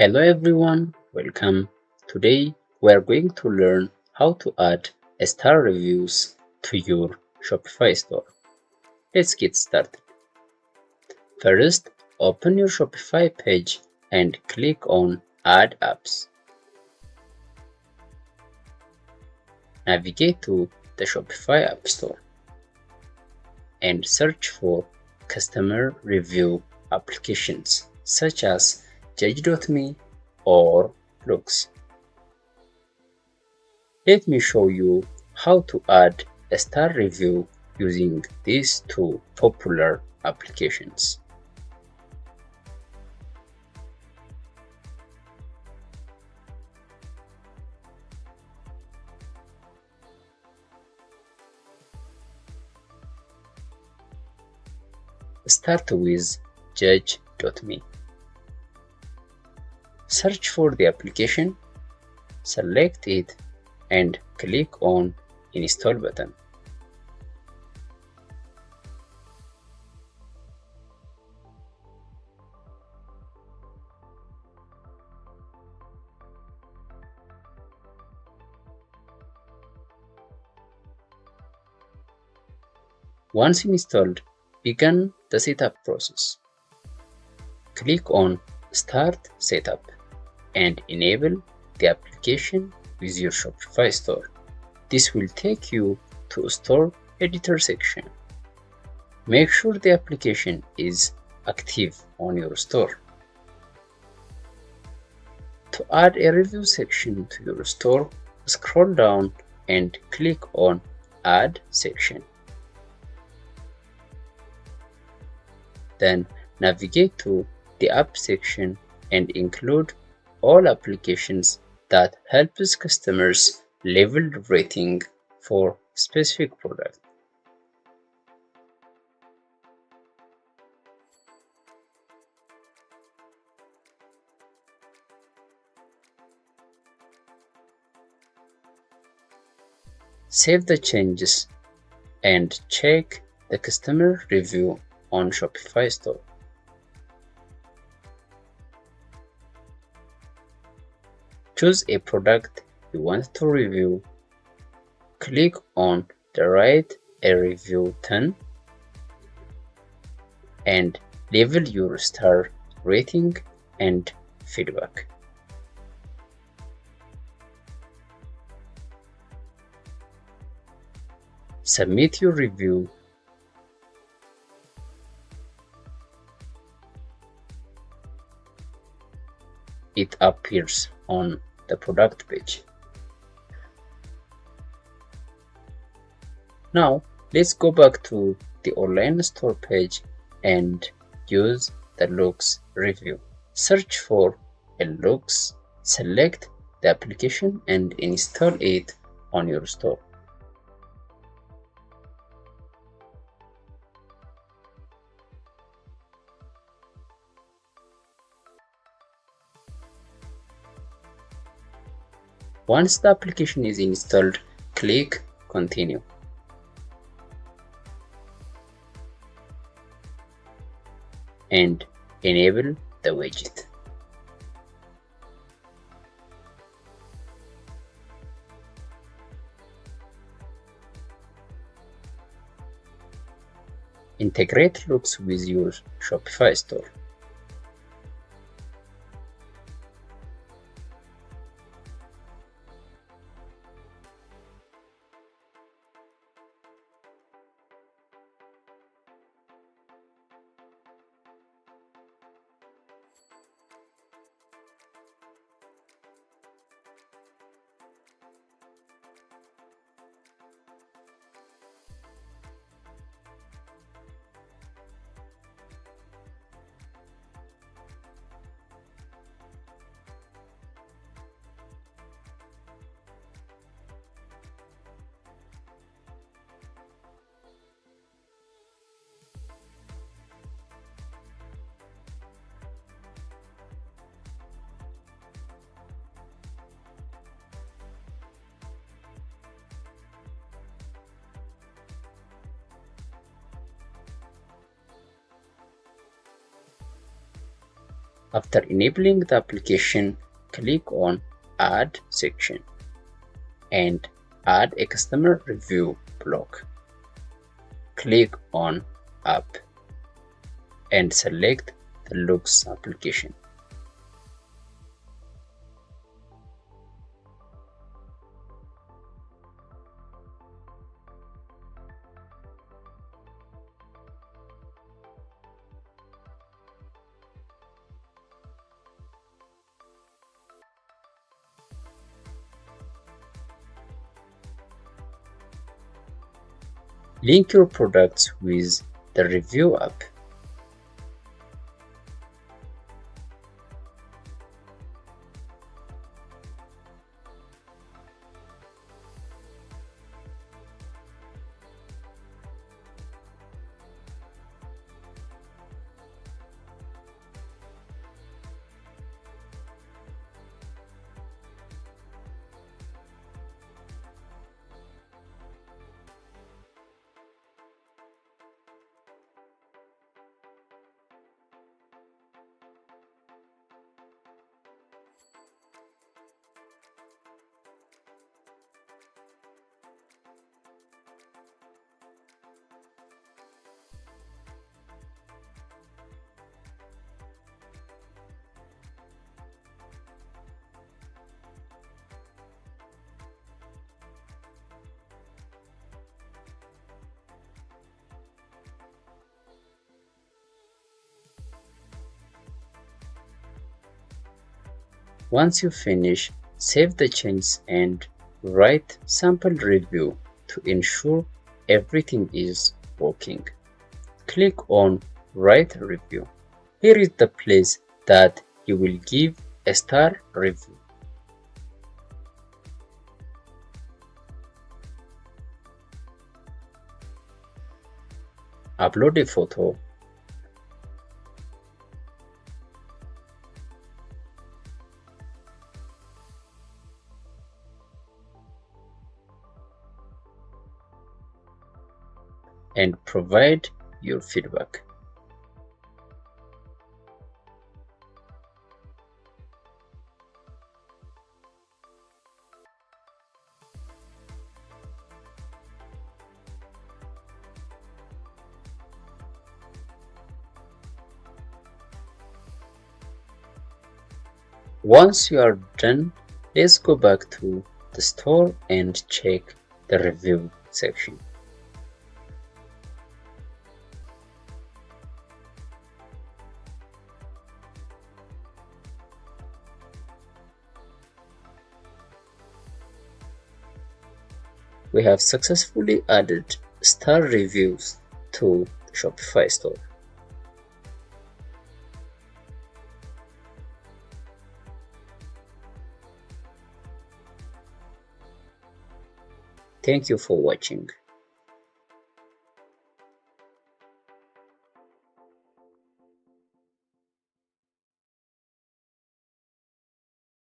Hello everyone, welcome. Today we are going to learn how to add star reviews to your Shopify store. Let's get started. First, open your Shopify page and click on Add Apps. Navigate to the Shopify App Store and search for customer review applications such as Judge.me or Looks. Let me show you how to add a star review using these two popular applications. Start with Judge.me. Search for the application, select it, and click on Install button. Once installed, begin the setup process. Click on Start Setup and enable the application with your Shopify store. This will take you to a store editor section. Make sure the application is active on your store. To add a review section to your store, scroll down and click on Add section. Then navigate to the App section and include all applications that helps customers level the rating for specific product. Save the changes and check the customer review on Shopify Store. Choose a product you want to review. Click on the Write a Review 10 and level your star rating and feedback. Submit your review. It appears on the product page. Now let's go back to the online store page and use the Looks review. Search for a Looks, select the application and install it on your store. Once the application is installed, click Continue. And enable the widget. Integrate Looks with your Shopify store. After enabling the application, click on Add section and add a customer review block. Click on App and select the Looks application. Link your products with the review app. Once you finish, save the changes and write sample review to ensure everything is working. Click on Write Review. Here is the place that you will give a star review. Upload a photo. And provide your feedback. Once you are done, let's go back to the store and check the review section. We have successfully added star reviews to the Shopify store. Thank you for watching.